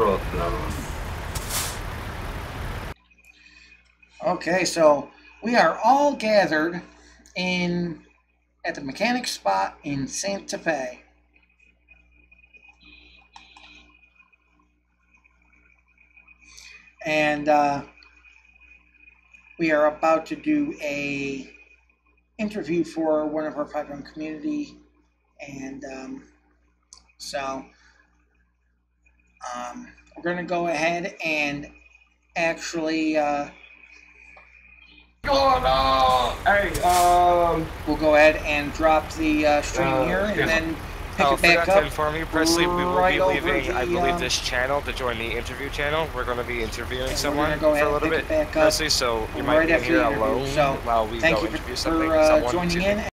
Speaker 5: truck now.
Speaker 3: Okay, so we are all gathered at the mechanic spot in Santa Fe. And we are about to do a interview for one of our fivem community, and so we're going to go ahead and actually
Speaker 5: Going on? Hey,
Speaker 3: we'll go ahead and drop the stream here, and then pick it back
Speaker 4: forgot to
Speaker 3: up.
Speaker 4: inform you, Presley, we will
Speaker 3: right
Speaker 4: be
Speaker 3: over
Speaker 4: leaving, I
Speaker 3: the,
Speaker 4: believe, this channel to join the interview channel. We're going to be interviewing
Speaker 3: and
Speaker 4: someone
Speaker 3: we're gonna go ahead
Speaker 4: for a
Speaker 3: and
Speaker 4: little
Speaker 3: pick
Speaker 4: bit,
Speaker 3: it back up
Speaker 4: Presley, so you might
Speaker 3: right
Speaker 4: be
Speaker 3: after
Speaker 4: here
Speaker 3: the interview.
Speaker 4: alone
Speaker 3: So,
Speaker 4: while we
Speaker 3: thank
Speaker 4: go
Speaker 3: you
Speaker 4: interview
Speaker 3: for
Speaker 4: someone.
Speaker 3: joining in.